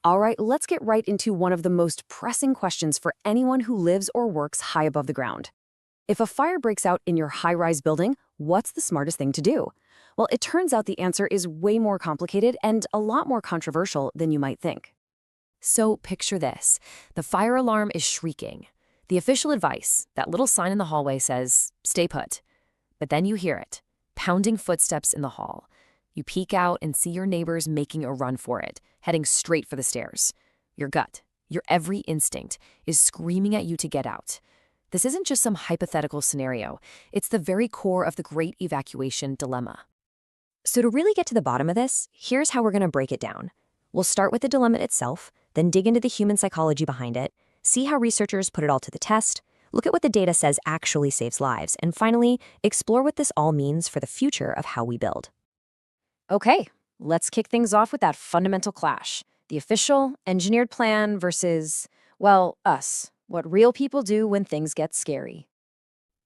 All right, let's get right into one of the most pressing questions for anyone who lives or works high above the ground. If a fire breaks out in your high-rise building, what's the smartest thing to do? Well, it turns out the answer is way more complicated and a lot more controversial than you might think. So picture this. The fire alarm is shrieking. The official advice, that little sign in the hallway says, "Stay put." But then you hear it, pounding footsteps in the hall. You peek out and see your neighbors making a run for it, heading straight for the stairs. Your gut, your every instinct, is screaming at you to get out. This isn't just some hypothetical scenario. It's the very core of the Great Evacuation Dilemma. So to really get to the bottom of this, here's how we're going to break it down. We'll start with the dilemma itself, then dig into the human psychology behind it, see how researchers put it all to the test, look at what the data says actually saves lives, and finally, explore what this all means for the future of how we build. Okay, let's kick things off with that fundamental clash. The official, engineered plan versus, well, us. What real people do when things get scary.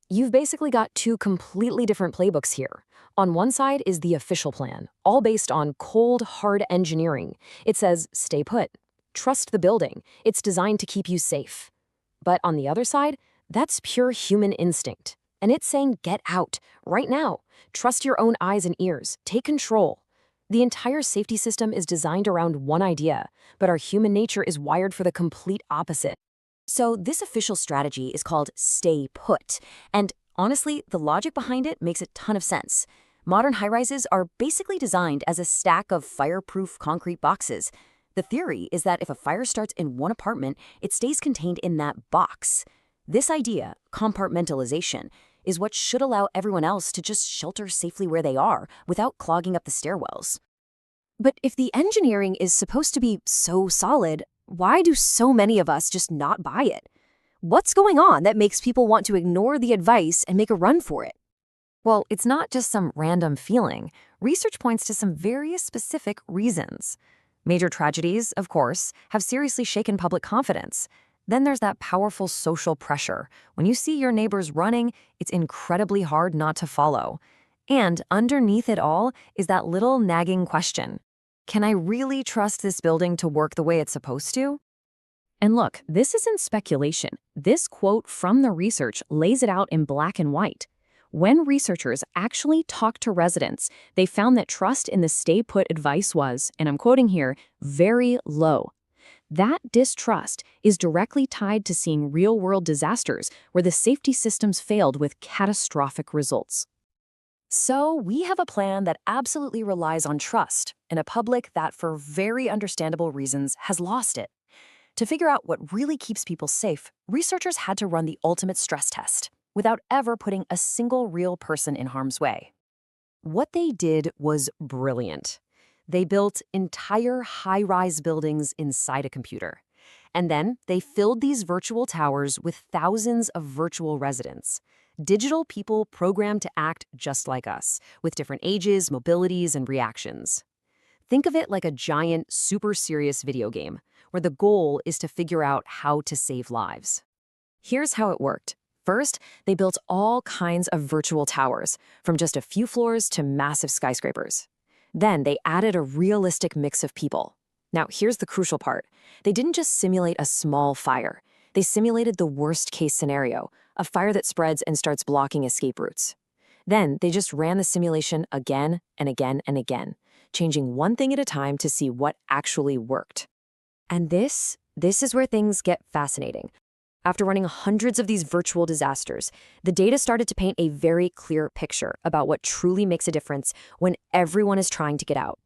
You've basically got two completely different playbooks here. On one side is the official plan, all based on cold, hard engineering. It says, stay put. Trust the building. It's designed to keep you safe. But on the other side, that's pure human instinct. And it's saying, get out, right now. Trust your own eyes and ears. Take control. The entire safety system is designed around one idea, but our human nature is wired for the complete opposite. So this official strategy is called stay put. And honestly, the logic behind it makes a ton of sense. Modern high-rises are basically designed as a stack of fireproof concrete boxes. The theory is that if a fire starts in one apartment, it stays contained in that box. This idea, compartmentalization, is what should allow everyone else to just shelter safely where they are without clogging up the stairwells. But if the engineering is supposed to be so solid, why do so many of us just not buy it? What's going on that makes people want to ignore the advice and make a run for it? Well, it's not just some random feeling. Research points to some very specific reasons. Major tragedies, of course, have seriously shaken public confidence. Then there's that powerful social pressure. When you see your neighbors running, it's incredibly hard not to follow. And underneath it all is that little nagging question. Can I really trust this building to work the way it's supposed to? And look, this isn't speculation. This quote from the research lays it out in black and white. When researchers actually talked to residents, they found that trust in the stay put advice was, and I'm quoting here, very low. That distrust is directly tied to seeing real-world disasters where the safety systems failed with catastrophic results. So we have a plan that absolutely relies on trust in a public that, for very understandable reasons, has lost it. To figure out what really keeps people safe, researchers had to run the ultimate stress test without ever putting a single real person in harm's way. What they did was brilliant. They built entire high-rise buildings inside a computer. And then they filled these virtual towers with thousands of virtual residents. Digital people programmed to act just like us, with different ages, mobilities, and reactions. Think of it like a giant, super serious video game, where the goal is to figure out how to save lives. Here's how it worked. First, they built all kinds of virtual towers, from just a few floors to massive skyscrapers. Then they added a realistic mix of people. Now, here's the crucial part. They didn't just simulate a small fire. They simulated the worst-case scenario, a fire that spreads and starts blocking escape routes. Then they just ran the simulation again and again and again, changing one thing at a time to see what actually worked. And this is where things get fascinating. After running hundreds of these virtual disasters, the data started to paint a very clear picture about what truly makes a difference when everyone is trying to get out.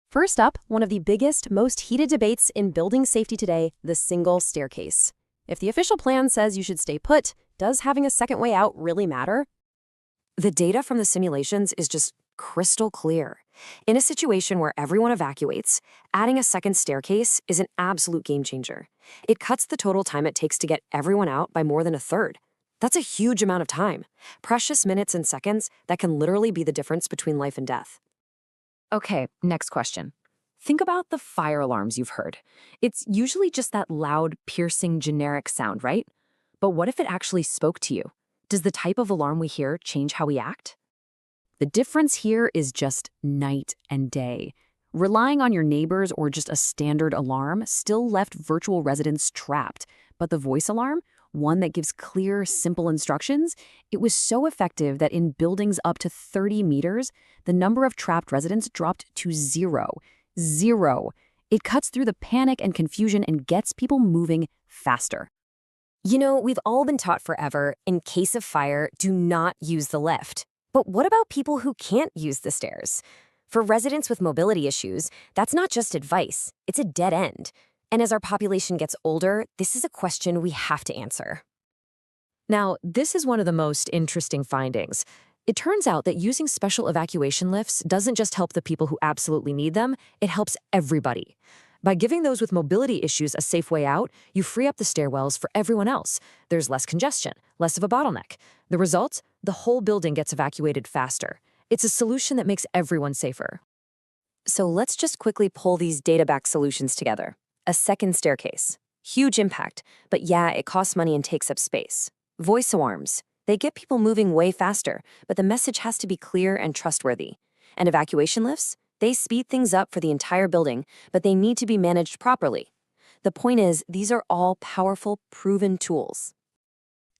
First up, one of the biggest, most heated debates in building safety today, the single staircase. If the official plan says you should stay put, does having a second way out really matter? The data from the simulations is just crystal clear. In a situation where everyone evacuates, adding a second staircase is an absolute game changer. It cuts the total time it takes to get everyone out by more than a third. That's a huge amount of time. Precious minutes and seconds that can literally be the difference between life and death. Okay, next question. Think about the fire alarms you've heard. It's usually just that loud, piercing, generic sound, right? But what if it actually spoke to you? Does the type of alarm we hear change how we act? The difference here is just night and day. Relying on your neighbors or just a standard alarm still left virtual residents trapped, but the voice alarm, one that gives clear, simple instructions, it was so effective that in buildings up to 30 meters, the number of trapped residents dropped to zero. Zero. It cuts through the panic and confusion and gets people moving faster. You know, we've all been taught forever, in case of fire, do not use the lift. But what about people who can't use the stairs? For residents with mobility issues, that's not just advice, it's a dead end. And as our population gets older, this is a question we have to answer. Now, this is one of the most interesting findings. It turns out that using special evacuation lifts doesn't just help the people who absolutely need them, it helps everybody. By giving those with mobility issues a safe way out, you free up the stairwells for everyone else. There's less congestion, less of a bottleneck. The result? The whole building gets evacuated faster. It's a solution that makes everyone safer. So let's just quickly pull these data-backed solutions together. A second staircase. Huge impact, but yeah, it costs money and takes up space. Voice alarms. They get people moving way faster, but the message has to be clear and trustworthy. And evacuation lifts? They speed things up for the entire building, but they need to be managed properly. The point is, these are all powerful, proven tools.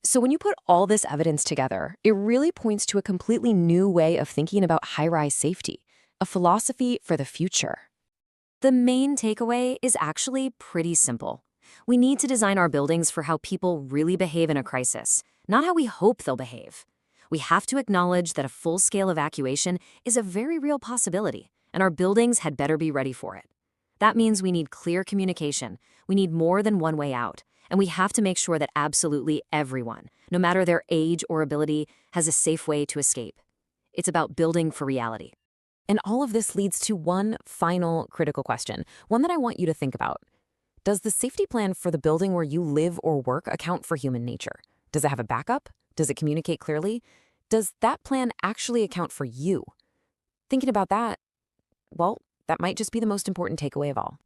So when you put all this evidence together, it really points to a completely new way of thinking about high-rise safety, a philosophy for the future. The main takeaway is actually pretty simple. We need to design our buildings for how people really behave in a crisis, not how we hope they'll behave. We have to acknowledge that a full-scale evacuation is a very real possibility, and our buildings had better be ready for it. That means we need clear communication, we need more than one way out, and we have to make sure that absolutely everyone, no matter their age or ability, has a safe way to escape. It's about building for reality. And all of this leads to one final critical question, one that I want you to think about. Does the safety plan for the building where you live or work account for human nature? Does it have a backup? Does it communicate clearly? Does that plan actually account for you? Thinking about that, well, that might just be the most important takeaway of all.